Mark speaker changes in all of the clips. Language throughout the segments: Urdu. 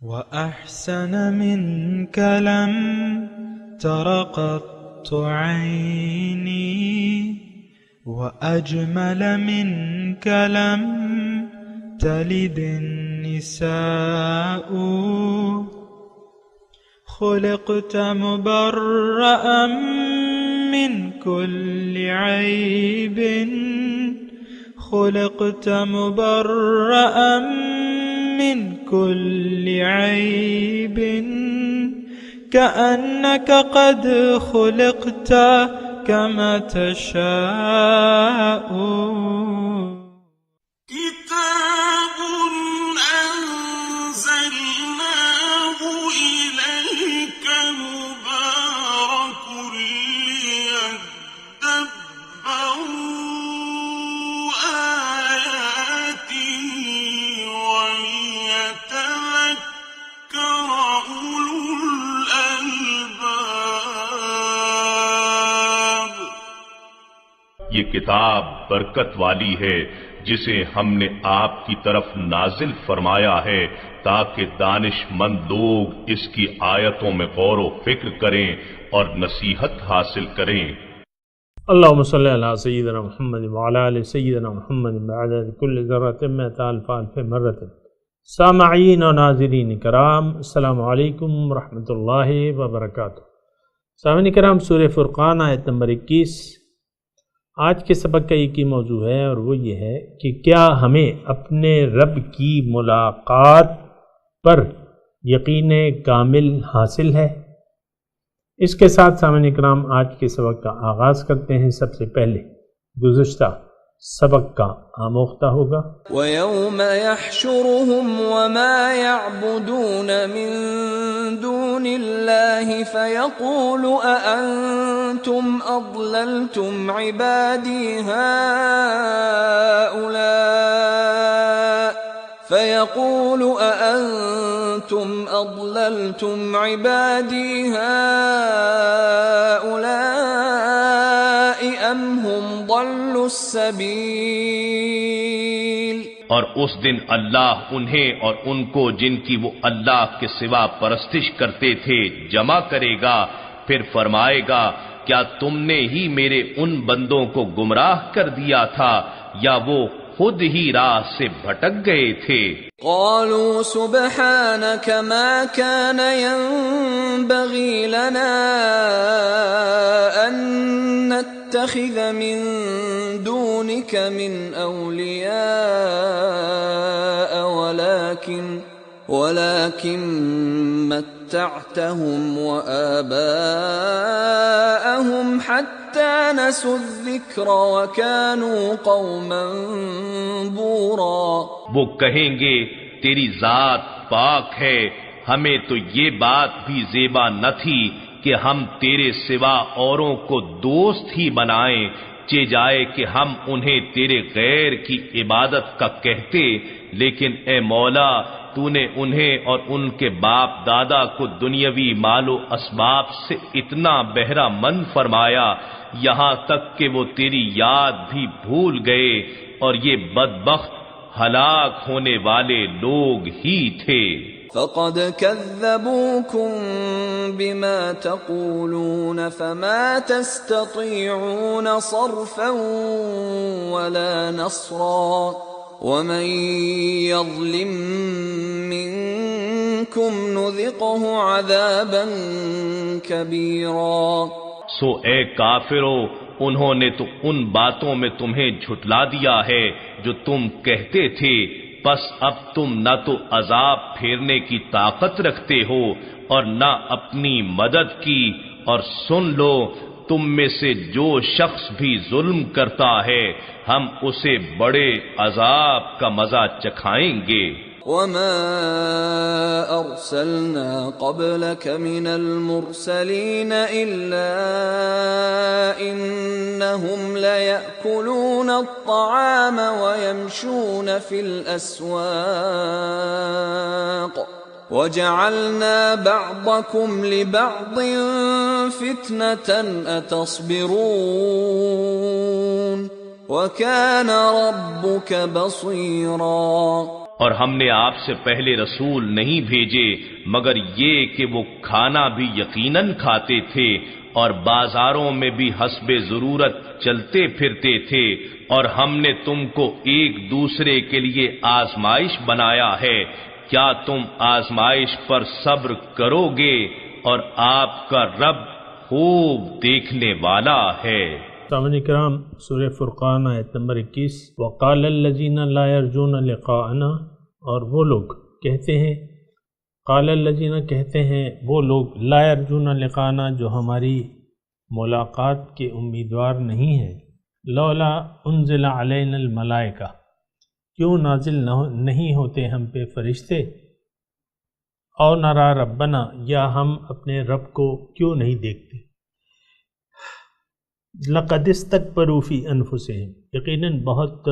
Speaker 1: وأحسن منك لم تر قط عيني وأجمل منك لم تلد النساء خلقت مبرأ من كل عيب خلقت مبرأ من كل عيب كأنك قد خلقت كما تشاء
Speaker 2: كتاب أنزلناه إليك مبارك ليدبروا آياته وليتذكر أولو الألباب.
Speaker 3: یہ کتاب برکت والی ہے جسے ہم نے آپ کی طرف نازل فرمایا ہے تاکہ دانش مند لوگ اس کی آیتوں میں غور و فکر کریں اور نصیحت حاصل کریں.
Speaker 4: اللہم صلی علی سیدنا محمد وعلی آل سیدنا محمد بعدد کل ذرۃ مئۃ الف الف مرۃ. سامعین و ناظرین کرام، السلام علیکم ورحمۃ اللہ وبرکاتہ. سامعین کرام، سورہ فرقان آیت نمبر 21 آج کے سبق کا ایک ہی موضوع ہے، اور وہ یہ ہے کہ کیا ہمیں اپنے رب کی ملاقات پر یقین کامل حاصل ہے؟ اس کے ساتھ سامعین اکرام آج کے سبق کا آغاز کرتے ہیں. سب سے پہلے گزشتہ سبق کا آموختہ ہوگا.
Speaker 5: وَيَوْمَ يَحْشُرُهُمْ وَمَا يَعْبُدُونَ مِن دُونِ اللَّهِ فَيَقُولُ أَأَنْتُمْ أَضْلَلْتُمْ عِبَادِي هَؤُلَاءِ فَيَقُولُ أَأَنْتُمْ أَضْلَلْتُمْ عِبَادِي هَؤُلَاءِ أَمْ هُمْ ضَلُّوا السَّبِيلَ.
Speaker 3: اور اس دن اللہ انہیں اور ان کو جن کی وہ اللہ کے سوا پرستش کرتے تھے جمع کرے گا، پھر فرمائے گا کیا تم نے ہی میرے ان بندوں کو گمراہ کر دیا تھا یا وہ خود ہی راہ سے بھٹک گئے تھے؟
Speaker 5: قالوا سبحانك ما كان ينبغي لنا أن نتخذ من دونك من أولياء ولكن متعتهم وآباءهم حتى نسوا الذكر وكانوا قوما بورا.
Speaker 3: وہ کہیں گے تیری ذات پاک ہے، ہمیں تو یہ بات بھی زیبا نہ تھی کہ ہم تیرے سوا اوروں کو دوست ہی بنائیں، چہ جائے کہ ہم انہیں تیرے غیر کی عبادت کا کہتے، لیکن اے مولا تو نے انہیں اور ان کے باپ دادا کو دنیاوی مال و اسباب سے اتنا بہرہ مند فرمایا یہاں تک کہ وہ تیری یاد بھی بھول گئے، اور یہ بدبخت ہلاک ہونے والے لوگ ہی تھے.
Speaker 5: فقد كذبوكم بما تقولون فما تستطيعون صرفا ولا نصرا ومن يظلم منكم نذقه عذابا كبيرا.
Speaker 3: سو اے کافرو، انہوں نے تو ان باتوں میں تمہیں جھٹلا دیا ہے جو تم کہتے تھے، بس اب تم نہ تو عذاب پھیرنے کی طاقت رکھتے ہو اور نہ اپنی مدد کی، اور سن لو تم میں سے جو شخص بھی ظلم کرتا ہے ہم اسے بڑے عذاب کا مزہ چکھائیں گے.
Speaker 5: وما أرسلنا قبلك من المرسلين إلا إنهم ليأكلون الطعام ويمشون في الأسواق وجعلنا بعضكم لبعض فتنة أتصبرون وكان ربك بصيرا.
Speaker 3: اور ہم نے آپ سے پہلے رسول نہیں بھیجے مگر یہ کہ وہ کھانا بھی یقیناً کھاتے تھے اور بازاروں میں بھی حسب ضرورت چلتے پھرتے تھے، اور ہم نے تم کو ایک دوسرے کے لیے آزمائش بنایا ہے، کیا تم آزمائش پر صبر کرو گے؟ اور آپ کا رب خوب دیکھنے والا ہے۔
Speaker 4: سامعین کرام، سورہ فرقان آیت نمبر 21، وقال الذین لا یرجون لقاءنا، اور وہ لوگ کہتے ہیں، قال الذین کہتے ہیں وہ لوگ، لا یرجون لقاءنا جو ہماری ملاقات کے امیدوار نہیں ہیں، لولا انزل علینا الملائکہ کیوں نازل نہیں ہوتے ہم پہ فرشتے، او نرا ربنا یا ہم اپنے رب کو کیوں نہیں دیکھتے، لقد استکبروا فی انفسہم یقیناً بہت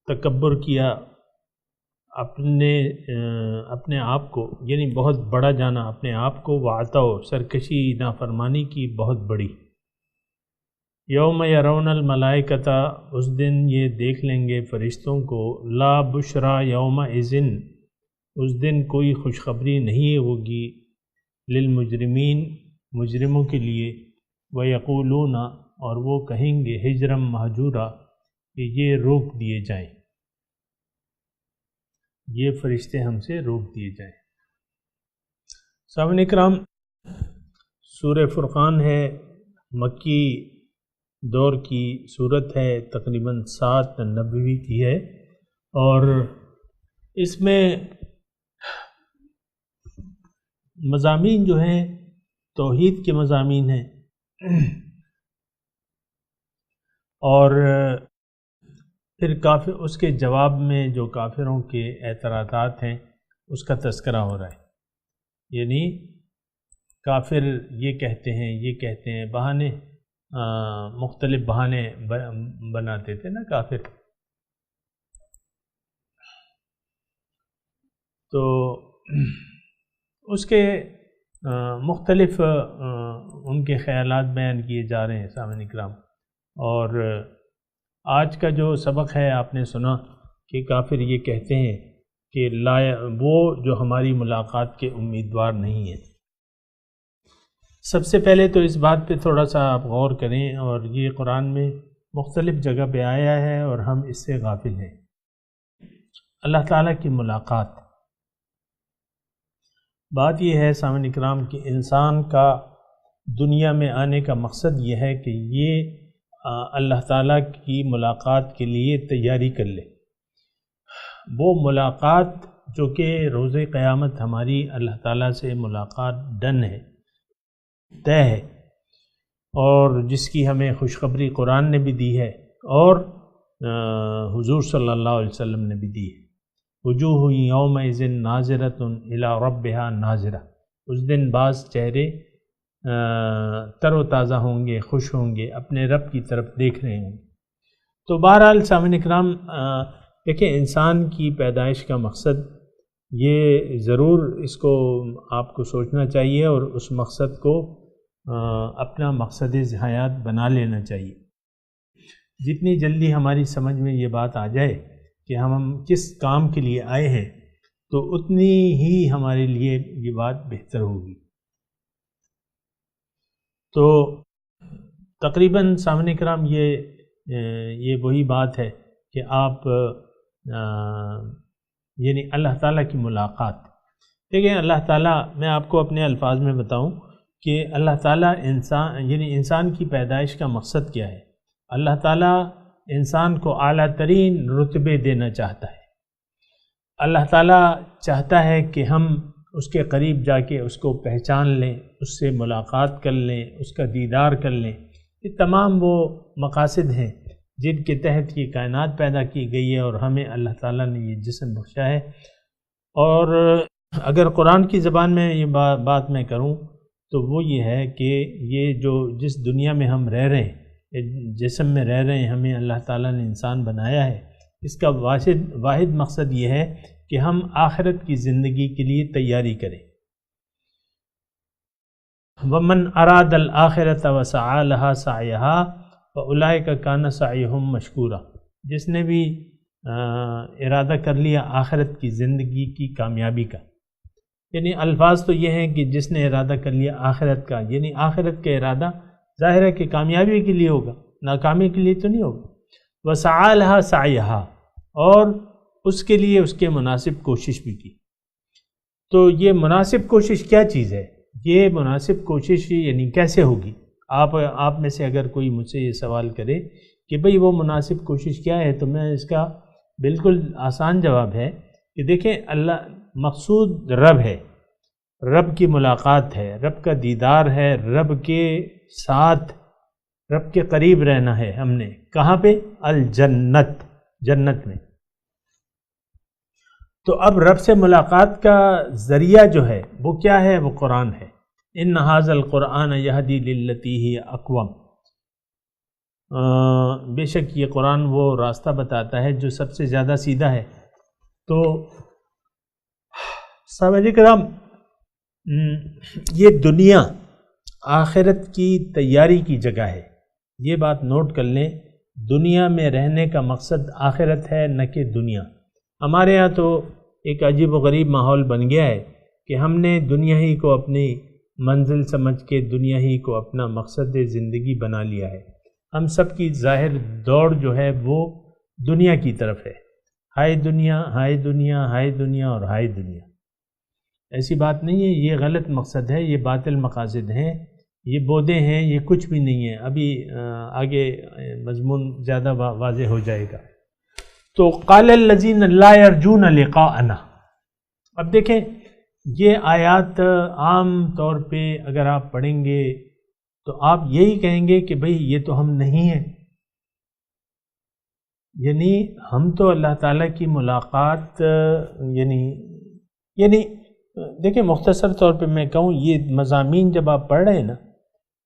Speaker 4: تکبر کیا اپنے آپ کو، یعنی بہت بڑا جانا اپنے آپ کو، وعتوا سرکشی نافرمانی کی بہت بڑی۔ یوم یرون الملائکۃ اس دن یہ دیکھ لیں گے فرشتوں کو، لا بشرا یومئذ اس دن کوئی خوشخبری نہیں ہوگی، للمجرمین مجرموں کے لیے، ویقولون اور وہ کہیں گے ہجرم مہجورا کہ یہ روک دیے جائیں، یہ فرشتے ہم سے روک دیے جائیں۔ سامعین کرام، سورہ فرقان ہے، مکی دور کی صورت ہے، تقریباً 7 نبوی کی ہے، اور اس میں مضامین جو ہیں توحید کے مضامین ہیں، اور پھر کافر اس کے جواب میں جو کافروں کے اعتراضات ہیں اس کا تذکرہ ہو رہا ہے، یعنی کافر یہ کہتے ہیں بہانے، مختلف بہانے بناتے تھے نا کافر، تو اس کے مختلف ان کے خیالات بیان کیے جا رہے ہیں سامعین کرام۔ اور آج کا جو سبق ہے آپ نے سنا کہ کافر یہ کہتے ہیں کہ وہ جو ہماری ملاقات کے امیدوار نہیں ہیں۔ سب سے پہلے تو اس بات پہ تھوڑا سا آپ غور کریں، اور یہ قرآن میں مختلف جگہ پہ آیا ہے اور ہم اس سے غافل ہیں۔ اللہ تعالیٰ کی ملاقات، بات یہ ہے سامعین اکرام کہ انسان کا دنیا میں آنے کا مقصد یہ ہے کہ یہ اللہ تعالیٰ کی ملاقات کے لیے تیاری کر لے۔ وہ ملاقات جو کہ روز قیامت ہماری اللہ تعالیٰ سے ملاقات ڈن ہے، طے ہے، اور جس کی ہمیں خوشخبری قرآن نے بھی دی ہے اور حضور صلی اللہ علیہ وسلم نے بھی دی ہے۔ وجوہ یومئذ ناظرۃ الی ربہا ناظرہ، اس دن بعض چہرے تر و تازہ ہوں گے، خوش ہوں گے، اپنے رب کی طرف دیکھ رہے ہوں گے۔ تو بہرحال سامعین اکرام، دیکھیں انسان کی پیدائش کا مقصد یہ ضرور اس کو آپ کو سوچنا چاہیے اور اس مقصد کو اپنا مقصد حیات بنا لینا چاہیے۔ جتنی جلدی ہماری سمجھ میں یہ بات آ جائے کہ ہم کس کام کے لیے آئے ہیں تو اتنی ہی ہمارے لیے یہ بات بہتر ہوگی۔ تو تقریباً سامعین کرام یہ وہی بات ہے کہ آپ یعنی اللہ تعالیٰ کی ملاقات، دیکھیں اللہ تعالیٰ، میں آپ کو اپنے الفاظ میں بتاؤں کہ اللہ تعالیٰ انسان کی پیدائش کا مقصد کیا ہے۔ اللہ تعالیٰ انسان کو اعلیٰ ترین رتبے دینا چاہتا ہے۔ اللہ تعالیٰ چاہتا ہے کہ ہم اس کے قریب جا کے اس کو پہچان لیں، اس سے ملاقات کر لیں، اس کا دیدار کر لیں۔ یہ تمام وہ مقاصد ہیں جن کے تحت یہ کائنات پیدا کی گئی ہے اور ہمیں اللہ تعالیٰ نے یہ جسم بخشا ہے۔ اور اگر قرآن کی زبان میں یہ بات میں کروں تو وہ یہ ہے کہ یہ جس دنیا میں ہم رہ رہے ہیں، جسم میں رہ رہے ہیں، ہمیں اللہ تعالیٰ نے انسان بنایا ہے، اس کا واحد مقصد یہ ہے کہ ہم آخرت کی زندگی کے لیے تیاری کریں۔ وَمَنْ أَرَادَ الْآخِرَةَ وَسَعَى لَهَا سَعْيَهَا فَأُولَئِكَ كَانَ سَعْيُهُمْ مَشْكُورًا، جس نے بھی ارادہ کر لیا آخرت کی زندگی کی کامیابی کا، یعنی الفاظ تو یہ ہیں کہ جس نے ارادہ کر لیا آخرت کا، یعنی آخرت کا ارادہ ظاہر ہے کہ کامیابی کے لیے ہوگا، ناکامی کے لیے تو نہیں ہوگا۔ وسعی لہا سعیہا، اور اس کے لیے اس کے مناسب کوشش بھی کی۔ تو یہ مناسب کوشش کیا چیز ہے؟ یہ مناسب کوشش یعنی کیسے ہوگی؟ آپ میں سے اگر کوئی مجھ سے یہ سوال کرے کہ بھئی وہ مناسب کوشش کیا ہے، تو میں اس کا بالکل آسان جواب ہے کہ دیکھیں، اللہ مقصود رب ہے، رب کی ملاقات ہے، رب کا دیدار ہے، رب کے ساتھ، رب کے قریب رہنا ہے ہم نے۔ کہاں پہ؟ الجنت، جنت میں۔ تو اب رب سے ملاقات کا ذریعہ جو ہے وہ کیا ہے؟ وہ قرآن ہے۔ ان ھذا القرآن یہدی للتی ہی اقوم، بے شک یہ قرآن وہ راستہ بتاتا ہے جو سب سے زیادہ سیدھا ہے۔ تو سامعین کرام، یہ دنیا آخرت کی تیاری کی جگہ ہے، یہ بات نوٹ کر لیں۔ دنیا میں رہنے کا مقصد آخرت ہے، نہ کہ دنیا۔ ہمارے ہاں تو ایک عجیب و غریب ماحول بن گیا ہے کہ ہم نے دنیا ہی کو اپنی منزل سمجھ کے دنیا ہی کو اپنا مقصد زندگی بنا لیا ہے۔ ہم سب کی ظاہر دوڑ جو ہے وہ دنیا کی طرف ہے، ہائے دنیا، ہائے دنیا، ہائے دنیا اور ہائے دنیا۔ ایسی بات نہیں ہے، یہ غلط مقصد ہے، یہ باطل مقاصد ہیں، یہ بودے ہیں، یہ کچھ بھی نہیں ہے۔ ابھی آگے مضمون زیادہ واضح ہو جائے گا۔ تو قال الذین لا یرجون لقاءنا، اب دیکھیں یہ آیات عام طور پہ اگر آپ پڑھیں گے تو آپ یہی کہیں گے کہ بھئی یہ تو ہم نہیں ہیں، یعنی ہم تو اللہ تعالیٰ کی ملاقات یعنی دیکھیں مختصر طور پہ میں کہوں، یہ مضامین جب آپ پڑھ رہے ہیں نا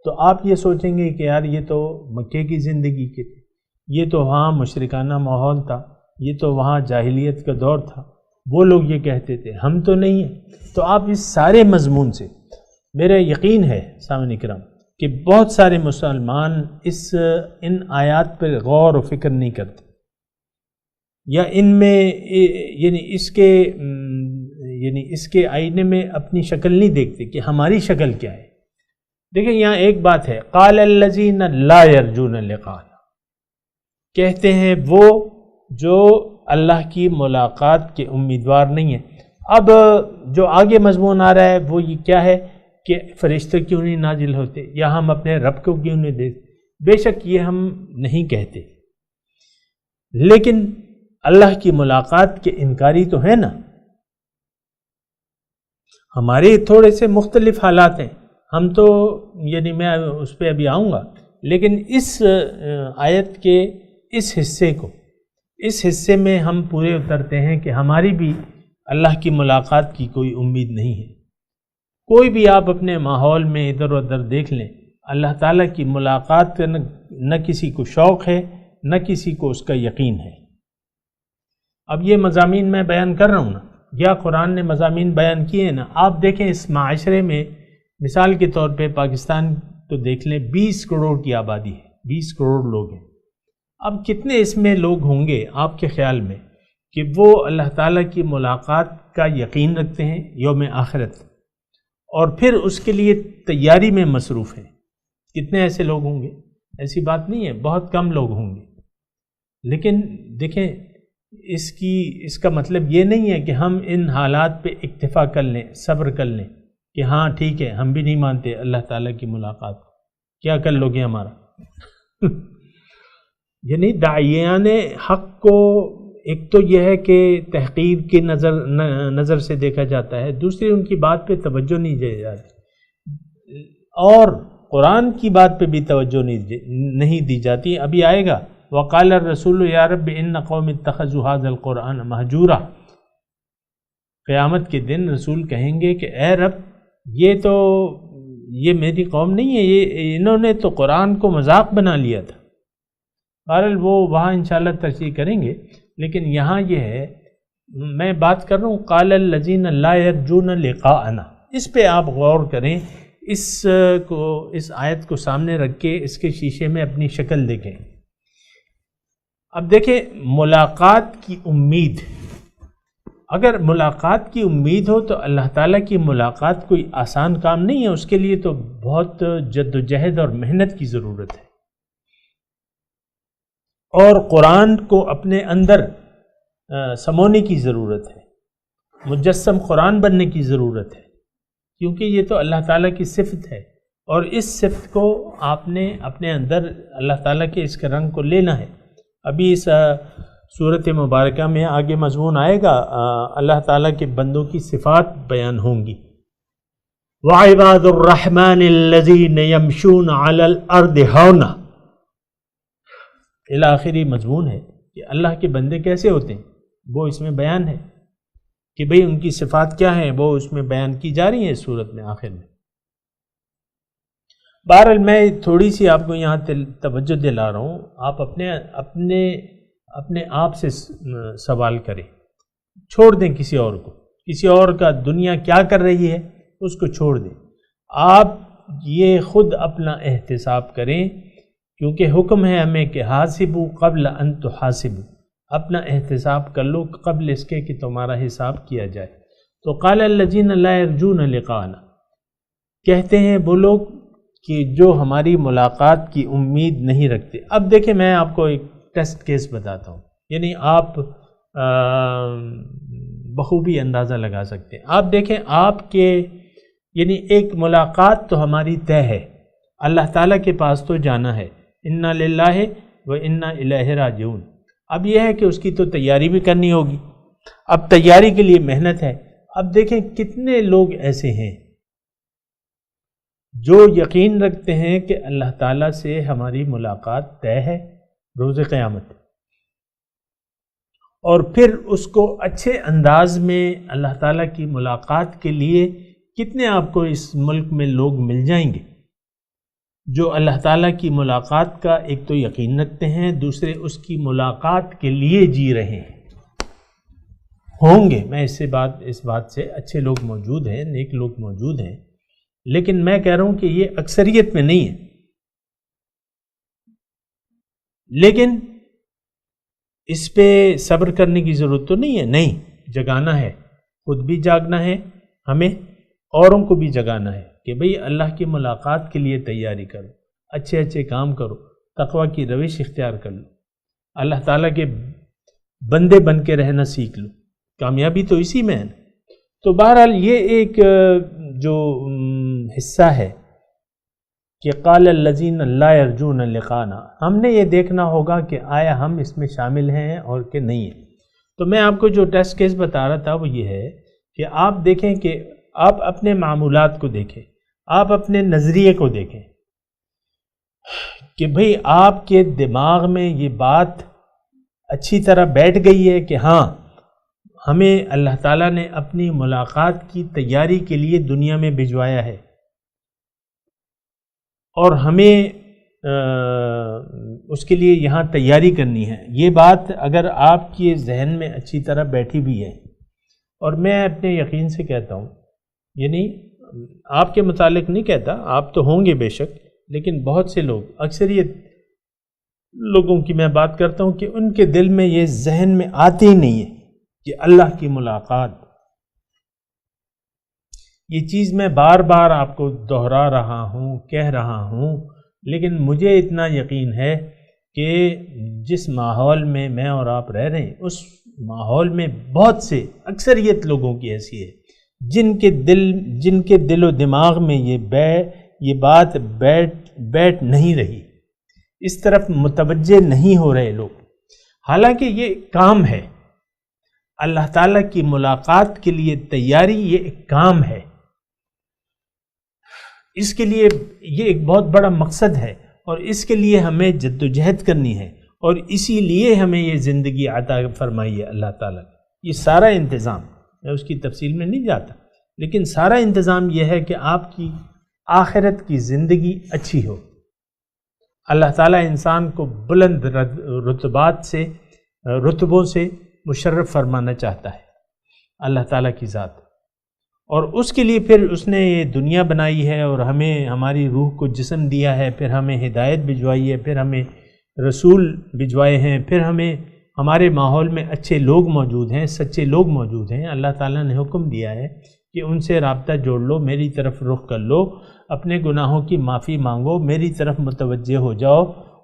Speaker 4: تو آپ یہ سوچیں گے کہ یار یہ تو مکے کی زندگی کے تھے، یہ تو وہاں مشرکانہ ماحول تھا، یہ تو وہاں جاہلیت کا دور تھا، وہ لوگ یہ کہتے تھے، ہم تو نہیں ہیں۔ تو آپ اس سارے مضمون سے، میرا یقین ہے سامعین کرام کہ بہت سارے مسلمان ان آیات پر غور و فکر نہیں کرتے، یا ان میں یعنی اس کے آئینے میں اپنی شکل نہیں دیکھتے کہ ہماری شکل کیا ہے۔ دیکھیں یہاں ایک بات ہے، قال الذین لا یرجون لقاءنا، کہتے ہیں وہ جو اللہ کی ملاقات کے امیدوار نہیں ہیں۔ اب جو آگے مضمون آ رہا ہے وہ یہ کیا ہے کہ فرشتے کیوں نہیں نازل ہوتے، یا ہم اپنے رب کو کیوں نہیں دیکھتے؟ بے شک یہ ہم نہیں کہتے، لیکن اللہ کی ملاقات کے انکاری تو ہے نا۔ ہمارے تھوڑے سے مختلف حالات ہیں، ہم تو یعنی میں اس پہ ابھی آؤں گا، لیکن اس آیت کے اس حصے میں ہم پورے اترتے ہیں کہ ہماری بھی اللہ کی ملاقات کی کوئی امید نہیں ہے۔ کوئی بھی آپ اپنے ماحول میں ادھر ادھر دیکھ لیں، اللہ تعالیٰ کی ملاقات کا نہ کسی کو شوق ہے، نہ کسی کو اس کا یقین ہے۔ اب یہ مضامین میں بیان کر رہا ہوں نا، یا قرآن نے مضامین بیان کیے ہیں نا، آپ دیکھیں اس معاشرے میں مثال کے طور پہ پاکستان تو دیکھ لیں، 20 کروڑ کی آبادی ہے، 20 کروڑ لوگ ہیں۔ اب کتنے اس میں لوگ ہوں گے آپ کے خیال میں کہ وہ اللہ تعالیٰ کی ملاقات کا یقین رکھتے ہیں، یوم آخرت، اور پھر اس کے لیے تیاری میں مصروف ہیں؟ کتنے ایسے لوگ ہوں گے؟ ایسی بات نہیں ہے، بہت کم لوگ ہوں گے۔ لیکن دیکھیں اس کا مطلب یہ نہیں ہے کہ ہم ان حالات پہ اکتفا کر لیں، صبر کر لیں کہ ہاں ٹھیک ہے ہم بھی نہیں مانتے اللہ تعالیٰ کی ملاقات، کیا کر لو گے ہمارا؟ یعنی داعیان حق کو ایک تو یہ ہے کہ تحقیر کی نظر سے دیکھا جاتا ہے، دوسری ان کی بات پہ توجہ نہیں دی جاتی، اور قرآن کی بات پہ بھی توجہ نہیں دی جاتی۔ ابھی آئے گا وقال الرسول یا رب ان قوم اتخذوا هذا القرآن مہجورا، قیامت کے دن رسول کہیں گے کہ اے رب یہ میری قوم نہیں ہے، انہوں نے تو قرآن کو مذاق بنا لیا تھا۔ بہرحال وہ وہاں انشاءاللہ تشریح کریں گے، لیکن یہاں یہ ہے میں بات کر رہا ہوں قال الذین لا یرجون لقاءنا، اس پہ آپ غور کریں، اس آیت کو سامنے رکھ کے اس کے شیشے میں اپنی شکل دیکھیں۔ اب دیکھیں ملاقات کی امید، اگر ملاقات کی امید ہو تو اللہ تعالیٰ کی ملاقات کوئی آسان کام نہیں ہے، اس کے لیے تو بہت جد و جہد اور محنت کی ضرورت ہے، اور قرآن کو اپنے اندر سمونے کی ضرورت ہے، مجسم قرآن بننے کی ضرورت ہے، کیونکہ یہ تو اللہ تعالیٰ کی صفت ہے، اور اس صفت کو آپ نے اپنے اندر اللہ تعالیٰ کے اس کے رنگ کو لینا ہے۔ ابھی اس سورۃ مبارکہ میں آگے مضمون آئے گا، اللہ تعالیٰ کے بندوں کی صفات بیان ہوں گی۔ وَعِبَادُ الرَّحْمَنِ الَّذِينَ يَمْشُونَ عَلَى الْأَرْضِ هَوْنًا، الی آخری مضمون ہے کہ اللہ کے بندے کیسے ہوتے ہیں، وہ اس میں بیان ہے کہ بھئی ان کی صفات کیا ہیں، وہ اس میں بیان کی جا رہی ہیں اس صورت میں آخر میں۔ بہرحال میں تھوڑی سی آپ کو یہاں توجہ دلا رہا ہوں، آپ اپنے آپ سے سوال کریں، چھوڑ دیں کسی اور کو، کسی اور کا دنیا کیا کر رہی ہے اس کو چھوڑ دیں، آپ یہ خود اپنا احتساب کریں، کیونکہ حکم ہے ہمیں کہ حاسبوا قبل ان تحاسبوا، اپنا احتساب کر لو قبل اس کے کہ تمہارا حساب کیا جائے۔ تو قال الذین لا یرجون لقاءنا، کہتے ہیں وہ لوگ کہ جو ہماری ملاقات کی امید نہیں رکھتے۔ اب دیکھیں میں آپ کو ایک ٹیسٹ کیس بتاتا ہوں، یعنی آپ بخوبی اندازہ لگا سکتے ہیں۔ آپ دیکھیں آپ کے یعنی ایک ملاقات تو ہماری طے ہے، اللہ تعالیٰ کے پاس تو جانا ہے، انا للہ و انا الیہ راجعون۔ اب یہ ہے کہ اس کی تو تیاری بھی کرنی ہوگی، اب تیاری کے لیے محنت ہے۔ اب دیکھیں کتنے لوگ ایسے ہیں جو یقین رکھتے ہیں کہ اللہ تعالیٰ سے ہماری ملاقات طے ہے روز قیامت، اور پھر اس کو اچھے انداز میں اللہ تعالیٰ کی ملاقات کے لیے کتنے آپ کو اس ملک میں لوگ مل جائیں گے جو اللہ تعالیٰ کی ملاقات کا ایک تو یقین رکھتے ہیں، دوسرے اس کی ملاقات کے لیے جی رہے ہیں۔ ہوں گے، میں اس بات سے اچھے لوگ موجود ہیں، نیک لوگ موجود ہیں، لیکن میں کہہ رہا ہوں کہ یہ اکثریت میں نہیں ہے۔ لیکن اس پہ صبر کرنے کی ضرورت تو نہیں ہے، نہیں، جگانا ہے، خود بھی جاگنا ہے ہمیں، اوروں کو بھی جگانا ہے کہ بھئی اللہ کی ملاقات کے لیے تیاری کرو، اچھے اچھے کام کرو، تقوی کی روش اختیار کر لو، اللہ تعالیٰ کے بندے بن کے رہنا سیکھ لو، کامیابی تو اسی میں ہے۔ تو بہرحال یہ ایک جو حصہ ہے کہ قال الذین لا یرجون لقاءنا، ہم نے یہ دیکھنا ہوگا کہ آیا ہم اس میں شامل ہیں اور کہ نہیں ہیں۔ تو میں آپ کو جو ٹیسٹ کیس بتا رہا تھا وہ یہ ہے کہ آپ دیکھیں کہ آپ اپنے معمولات کو دیکھیں، آپ اپنے نظریے کو دیکھیں کہ بھئی آپ کے دماغ میں یہ بات اچھی طرح بیٹھ گئی ہے کہ ہاں ہمیں اللہ تعالیٰ نے اپنی ملاقات کی تیاری کے لیے دنیا میں بھجوایا ہے، اور ہمیں اس کے لیے یہاں تیاری کرنی ہے۔ یہ بات اگر آپ کے ذہن میں اچھی طرح بیٹھی بھی ہے، اور میں اپنے یقین سے کہتا ہوں، یعنی آپ کے متعلق نہیں کہتا، آپ تو ہوں گے بے شک، لیکن بہت سے لوگ، اکثریت لوگوں کی میں بات کرتا ہوں کہ ان کے دل میں یہ ذہن میں آتی ہی نہیں ہے کہ اللہ کی ملاقات، یہ چیز میں بار بار آپ کو دہرا رہا ہوں، کہہ رہا ہوں، لیکن مجھے اتنا یقین ہے کہ جس ماحول میں میں اور آپ رہ رہے ہیں اس ماحول میں بہت سے اکثریت لوگوں کی ایسی ہے جن کے دل و دماغ میں یہ بات بیٹھ نہیں رہی، اس طرف متوجہ نہیں ہو رہے لوگ، حالانکہ یہ کام ہے، اللہ تعالیٰ کی ملاقات کے لیے تیاری یہ ایک کام ہے، اس کے لیے یہ ایک بہت بڑا مقصد ہے، اور اس کے لیے ہمیں جد و جہد کرنی ہے، اور اسی لیے ہمیں یہ زندگی عطا فرمائی ہے اللہ تعالیٰ نے۔ یہ سارا انتظام، میں اس کی تفصیل میں نہیں جاتا، لیکن سارا انتظام یہ ہے کہ آپ کی آخرت کی زندگی اچھی ہو۔ اللہ تعالیٰ انسان کو بلند رتبوں سے مشرف فرمانا چاہتا ہے، اللہ تعالیٰ کی ذات، اور اس کے لیے پھر اس نے یہ دنیا بنائی ہے، اور ہمیں ہماری روح کو جسم دیا ہے، پھر ہمیں ہدایت بھجوائی ہے، پھر ہمیں رسول بھجوائے ہیں، پھر ہمیں ہمارے ماحول میں اچھے لوگ موجود ہیں، سچے لوگ موجود ہیں، اللہ تعالیٰ نے حکم دیا ہے کہ ان سے رابطہ جوڑ لو، میری طرف رخ کر لو، اپنے گناہوں کی معافی مانگو، میری طرف متوجہ ہو جاؤ،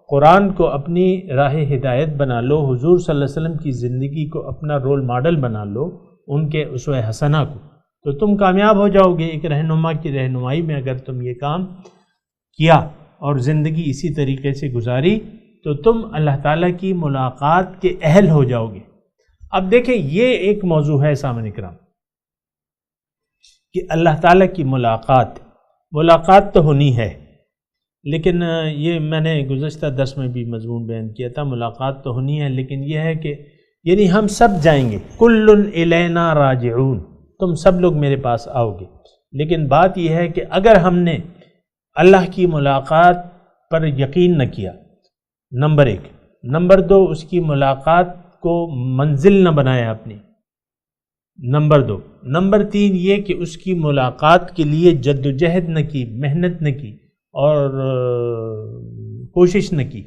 Speaker 4: قرآن کو اپنی راہ ہدایت بنا لو، حضور صلی اللہ علیہ وسلم کی زندگی کو اپنا رول ماڈل بنا لو، ان کے اسوہ حسنہ کو، تو تم کامیاب ہو جاؤ گے۔ ایک رہنما کی رہنمائی میں اگر تم یہ کام کیا اور زندگی اسی طریقے سے گزاری تو تم اللہ تعالیٰ کی ملاقات کے اہل ہو جاؤ گے۔ اب دیکھیں یہ ایک موضوع ہے سامعین کرام کہ اللہ تعالیٰ کی ملاقات تو ہونی ہے، لیکن یہ میں نے گزشتہ درس میں بھی مضمون بیان کیا تھا، ملاقات تو ہونی ہے لیکن یہ ہے کہ یعنی ہم سب جائیں گے، کل الینا راجعون، تم سب لوگ میرے پاس آؤ گے، لیکن بات یہ ہے کہ اگر ہم نے اللہ کی ملاقات پر یقین نہ کیا، نمبر 1، نمبر 2 اس کی ملاقات کو منزل نہ بنایا اپنی، نمبر 2، نمبر 3 یہ کہ اس کی ملاقات کے لیے جد و جہد نہ کی، محنت نہ کی اور کوشش نہ کی،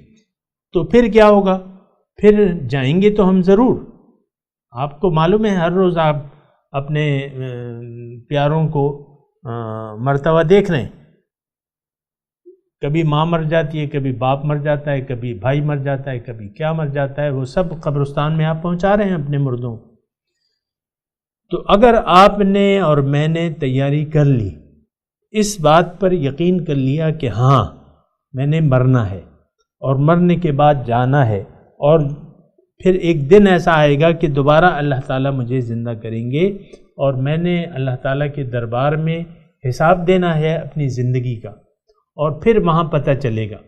Speaker 4: تو پھر کیا ہوگا؟ پھر جائیں گے تو ہم ضرور، آپ کو معلوم ہے ہر روز آپ اپنے پیاروں کو مرتبہ دیکھ رہے ہیں، کبھی ماں مر جاتی ہے، کبھی باپ مر جاتا ہے، کبھی بھائی مر جاتا ہے، کبھی کیا مر جاتا ہے، وہ سب قبرستان میں آپ پہنچا رہے ہیں اپنے مردوں۔ تو اگر آپ نے اور میں نے تیاری کر لی، اس بات پر یقین کر لیا کہ ہاں میں نے مرنا ہے اور مرنے کے بعد جانا ہے، اور پھر ایک دن ایسا آئے گا کہ دوبارہ اللہ تعالیٰ مجھے زندہ کریں گے اور میں نے اللہ تعالیٰ کے دربار میں حساب دینا ہے اپنی زندگی کا، اور پھر وہاں پتہ چلے گا۔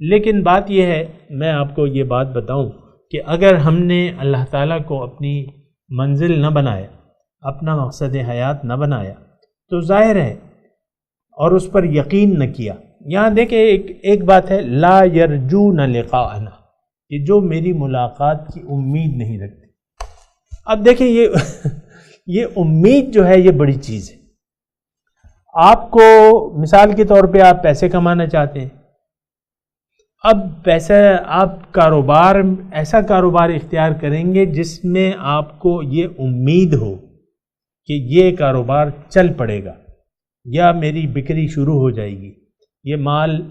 Speaker 4: لیکن بات یہ ہے، میں آپ کو یہ بات بتاؤں کہ اگر ہم نے اللہ تعالیٰ کو اپنی منزل نہ بنایا، اپنا مقصد حیات نہ بنایا، تو ظاہر ہے اور اس پر یقین نہ کیا۔ یہاں دیکھیں ایک بات ہے، لا یرجون لقاءنا، کہ جو میری ملاقات کی امید نہیں رکھتے۔ اب دیکھیں یہ امید جو ہے یہ بڑی چیز ہے۔ آپ کو مثال کے طور پہ آپ پیسے کمانا چاہتے ہیں، اب پیسہ آپ ایسا کاروبار اختیار کریں گے جس میں آپ کو یہ امید ہو کہ یہ کاروبار چل پڑے گا یا میری بکری شروع ہو جائے گی، یہ مال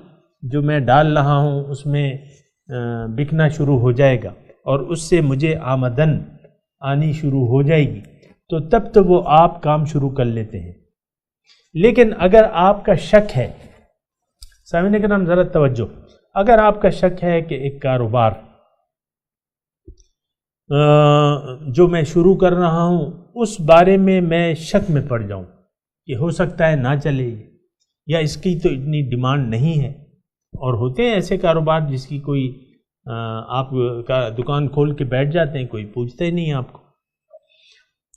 Speaker 4: جو میں ڈال رہا ہوں اس میں بکنا شروع ہو جائے گا اور اس سے مجھے آمدن آنی شروع ہو جائے گی، تو تب تو وہ آپ کام شروع کر لیتے ہیں۔ لیکن اگر آپ کا شک ہے، سامعین کرام ذرا توجہ، اگر آپ کا شک ہے کہ ایک کاروبار جو میں شروع کر رہا ہوں اس بارے میں میں شک میں پڑ جاؤں کہ ہو سکتا ہے نہ چلے یا اس کی تو اتنی ڈیمانڈ نہیں ہے، اور ہوتے ہیں ایسے کاروبار جس کی کوئی آپ کا دکان کھول کے بیٹھ جاتے ہیں، کوئی پوچھتا ہی نہیں آپ کو۔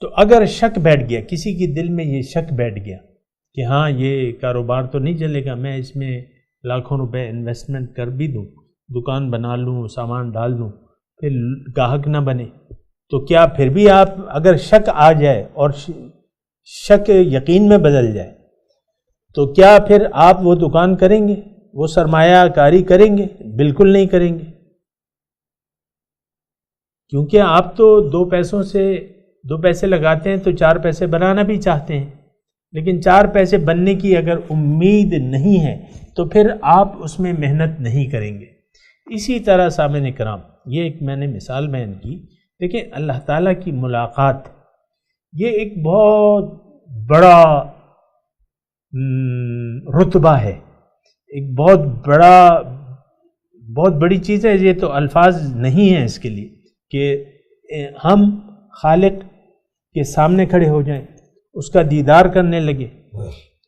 Speaker 4: تو اگر شک بیٹھ گیا، کسی کے دل میں یہ شک بیٹھ گیا کہ ہاں یہ کاروبار تو نہیں چلے گا، میں اس میں لاکھوں روپے انویسٹمنٹ کر بھی دوں، دکان بنا لوں، سامان ڈال دوں، پھر گاہک نہ بنے، تو کیا پھر بھی آپ اگر شک آ جائے اور شک یقین میں بدل جائے تو کیا پھر آپ وہ دکان کریں گے، وہ سرمایہ کاری کریں گے؟ بالکل نہیں کریں گے، کیونکہ آپ تو دو پیسے لگاتے ہیں تو 4 پیسے بنانا بھی چاہتے ہیں، لیکن 4 پیسے بننے کی اگر امید نہیں ہے تو پھر آپ اس میں محنت نہیں کریں گے۔ اسی طرح سامعین کرام، یہ ایک میں نے مثال بیان کی، دیکھیں اللہ تعالیٰ کی ملاقات یہ ایک بہت بڑا رتبہ ہے، ایک بہت بڑی چیز ہے۔ یہ تو الفاظ نہیں ہیں اس کے لیے کہ ہم خالق کے سامنے کھڑے ہو جائیں، اس کا دیدار کرنے لگے،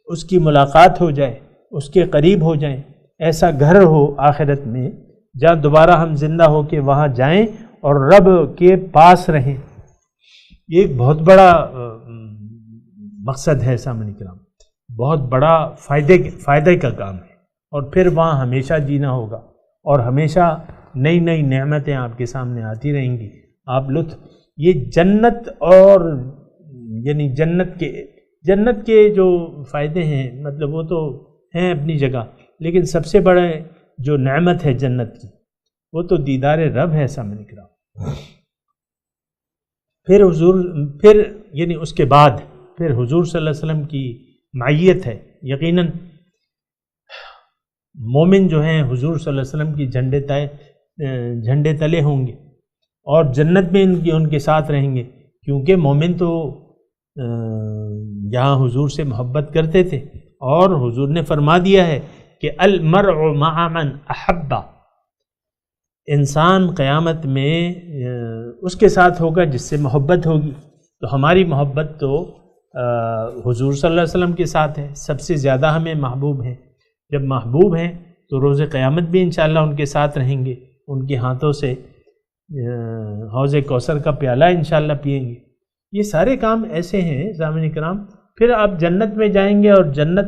Speaker 4: اس کی ملاقات ہو جائے، اس کے قریب ہو جائیں، ایسا گھر ہو آخرت میں جہاں دوبارہ ہم زندہ ہو کے وہاں جائیں اور رب کے پاس رہیں۔ یہ ایک بہت بڑا مقصد ہے سامعین کرام، بہت بڑا فائدے کا کام ہے، اور پھر وہاں ہمیشہ جینا ہوگا اور ہمیشہ نئی نئی نعمتیں آپ کے سامنے آتی رہیں گی، آپ لطف یہ جنت اور یعنی جنت کے جو فائدے ہیں مطلب وہ تو ہیں اپنی جگہ، لیکن سب سے بڑے جو نعمت ہے جنت کی وہ تو دیدار رب ہے سامنے کرام۔ پھر یعنی اس کے بعد پھر حضور صلی اللہ علیہ وسلم کی معیت ہے۔ یقیناً مومن جو ہیں حضور صلی اللہ علیہ وسلم کی جھنڈے تلے ہوں گے اور جنت میں ان کے ساتھ رہیں گے، کیونکہ مومن تو یہاں حضور سے محبت کرتے تھے، اور حضور نے فرما دیا ہے کہ المرء مع من احب، انسان قیامت میں اس کے ساتھ ہوگا جس سے محبت ہوگی۔ تو ہماری محبت تو حضور صلی اللہ علیہ وسلم کے ساتھ ہے، سب سے زیادہ ہمیں محبوب ہیں۔ جب محبوب ہیں تو روز قیامت بھی انشاءاللہ ان کے ساتھ رہیں گے، ان کے ہاتھوں سے حوض کوثر کا پیالہ انشاءاللہ پئیں گے۔ یہ سارے کام ایسے ہیں سامعین کرام۔ پھر آپ جنت میں جائیں گے، اور جنت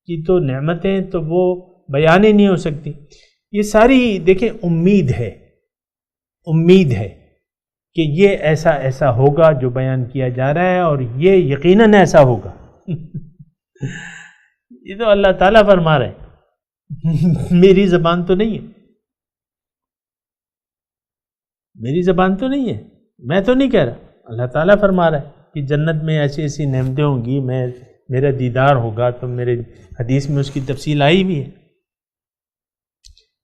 Speaker 4: کی تو نعمتیں تو وہ بیان ہی نہیں ہو سکتی۔ یہ ساری دیکھیں امید ہے کہ یہ ایسا ہوگا جو بیان کیا جا رہا ہے، اور یہ یقیناً ایسا ہوگا۔ یہ تو اللہ تعالیٰ فرما رہے ہیں، میری زبان تو نہیں ہے، میں تو نہیں کہہ رہا، اللہ تعالیٰ فرما رہا ہے کہ جنت میں ایسی ایسی نعمتیں ہوں گی، میرا دیدار ہوگا۔ تو میرے حدیث میں اس کی تفصیل آئی بھی ہے،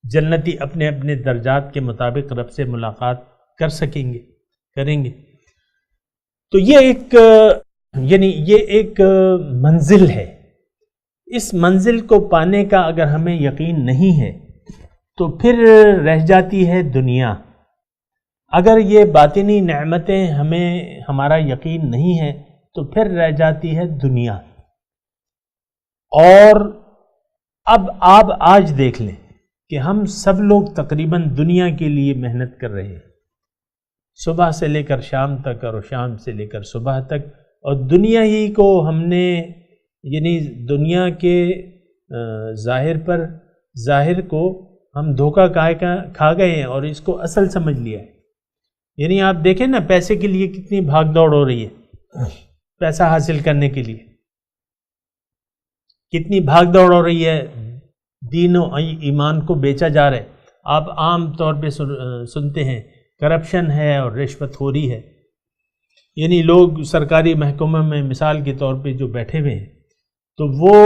Speaker 4: جنتی اپنے اپنے درجات کے مطابق رب سے ملاقات کریں گے۔ تو یہ ایک منزل ہے۔ اس منزل کو پانے کا اگر ہمیں یقین نہیں ہے تو پھر رہ جاتی ہے دنیا۔ اگر یہ باطنی نعمتیں ہمارا یقین نہیں ہے تو پھر رہ جاتی ہے دنیا۔ اور اب آپ آج دیکھ لیں کہ ہم سب لوگ تقریباً دنیا کے لیے محنت کر رہے ہیں، صبح سے لے کر شام تک اور شام سے لے کر صبح تک، اور دنیا ہی کو ہم نے یعنی دنیا کے ظاہر کو ہم دھوکہ کھا گئے ہیں اور اس کو اصل سمجھ لیا ہے۔ یعنی آپ دیکھیں نا، پیسے کے لیے کتنی بھاگ دوڑ ہو رہی ہے، پیسہ حاصل کرنے کے لیے کتنی بھاگ دوڑ ہو رہی ہے، دین و ایمان کو بیچا جا رہا ہے۔ آپ عام طور پہ سنتے ہیں کرپشن ہے اور رشوت خوری ہے، یعنی لوگ سرکاری محکمہ میں مثال کے طور پہ جو بیٹھے ہوئے ہیں تو وہ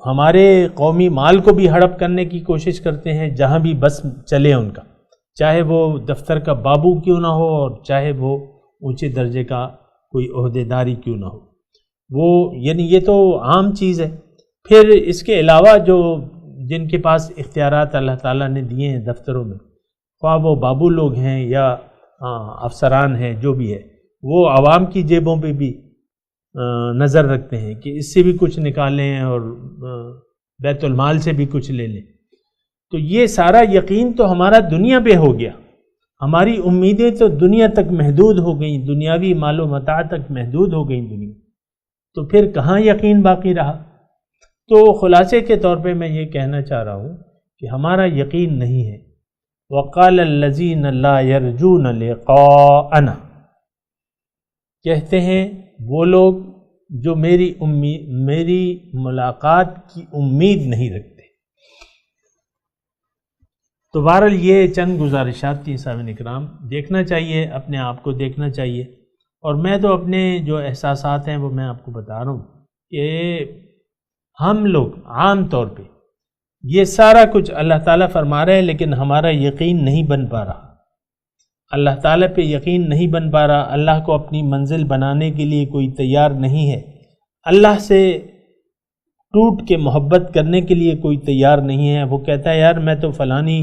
Speaker 4: ہمارے قومی مال کو بھی ہڑپ کرنے کی کوشش کرتے ہیں، جہاں بھی بس چلے ان کا، چاہے وہ دفتر کا بابو کیوں نہ ہو اور چاہے وہ اونچے درجے کا کوئی عہدیداری کیوں نہ ہو، وہ یعنی یہ تو عام چیز ہے۔ پھر اس کے علاوہ جن کے پاس اختیارات اللہ تعالیٰ نے دیے ہیں دفتروں میں، خواہ وہ بابو لوگ ہیں یا افسران ہیں، جو بھی ہے، وہ عوام کی جیبوں پہ بھی نظر رکھتے ہیں کہ اس سے بھی کچھ نکالیں اور بیت المال سے بھی کچھ لے لیں۔ تو یہ سارا یقین تو ہمارا دنیا پہ ہو گیا، ہماری امیدیں تو دنیا تک محدود ہو گئیں، دنیاوی مال و متاع تک محدود ہو گئیں دنیا، تو پھر کہاں یقین باقی رہا؟ تو خلاصے کے طور پہ میں یہ کہنا چاہ رہا ہوں کہ ہمارا یقین نہیں ہے۔ وَقَالَ الَّذِينَ لَا يَرْجُونَ لِقَاءَنَا، کہتے ہیں وہ لوگ جو میری ملاقات کی امید نہیں رکھتے۔ تو بہرحال یہ چند گزارشات تھی سامعین اکرام، دیکھنا چاہیے، اپنے آپ کو دیکھنا چاہیے، اور میں تو اپنے جو احساسات ہیں وہ میں آپ کو بتا رہا ہوں کہ ہم لوگ عام طور پہ یہ سارا کچھ اللہ تعالیٰ فرما رہے ہیں، لیکن ہمارا یقین نہیں بن پا رہا، اللہ تعالیٰ پہ یقین نہیں بن پا رہا، اللہ کو اپنی منزل بنانے کے لیے کوئی تیار نہیں ہے، اللہ سے ٹوٹ کے محبت کرنے کے لیے کوئی تیار نہیں ہے۔ وہ کہتا ہے یار میں تو فلانی،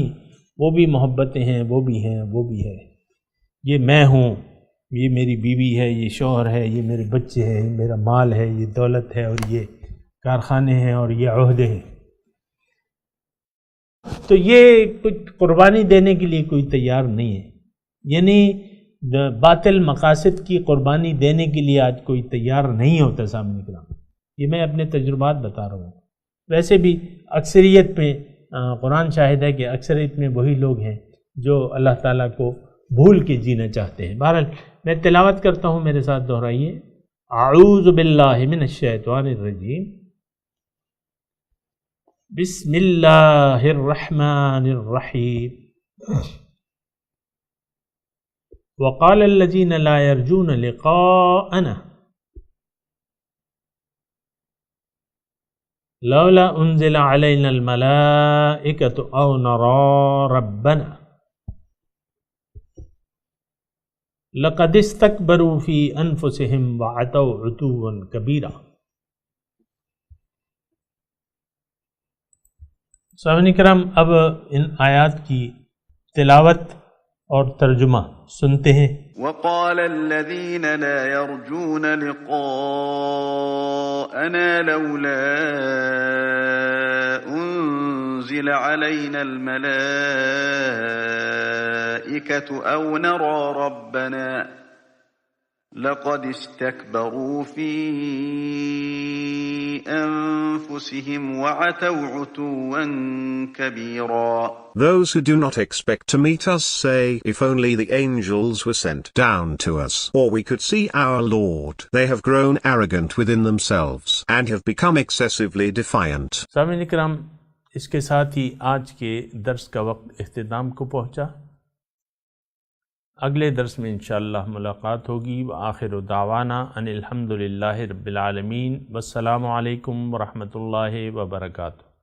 Speaker 4: وہ بھی محبتیں ہیں، وہ بھی ہیں، وہ بھی ہے، یہ میں ہوں، یہ میری بیوی ہے، یہ شوہر ہے، یہ میرے بچے ہیں، یہ میرا مال ہے، یہ دولت ہے، اور یہ کارخانے ہیں، اور یہ عہدے ہیں۔ تو یہ کچھ قربانی دینے کے لیے کوئی تیار نہیں ہے، یعنی باطل مقاصد کی قربانی دینے کے لیے آج کوئی تیار نہیں ہوتا سامنے کرام۔ یہ میں اپنے تجربات بتا رہا ہوں۔ ویسے بھی اکثریت میں قرآن شاہد ہے کہ اکثریت میں وہی لوگ ہیں جو اللہ تعالیٰ کو بھول کے جینا چاہتے ہیں۔ بہرحال میں تلاوت کرتا ہوں، میرے ساتھ دہرائیے۔ اعوذ باللہ من الشیطان الرجیم، بسم اللہ الرحمن الرحیم۔ وقال الذين لا يرجون لقاءنا لولا انزل علينا الملائكة او نرى ربنا لقد استكبروا في انفسهم وعتوا عتوا كبيرا۔ سامعین کرام، اب ان آیات کی تلاوت اور ترجمہ سنتے ہیں۔
Speaker 6: وقال الذين لا يرجون لقاءنا لولا أنزل علينا الملائكة أو نرى ربنا لقد استكبروا في أنفسهم وعتوا عتوا كبيرا۔
Speaker 7: Those who do not expect to meet us say, if only the angels were sent down to us, or we could see our Lord. They have grown arrogant within themselves, and have become excessively defiant.
Speaker 4: سامعین کرام، اس کے ساتھ ہی آج کے درس کا وقت اختتام کو پہنچا۔ اگلے درس میں انشاءاللہ ملاقات ہوگی۔ وآخر دعوانا ان الحمد للہ رب العالمین، والسلام علیکم ورحمۃ اللہ وبرکاتہ۔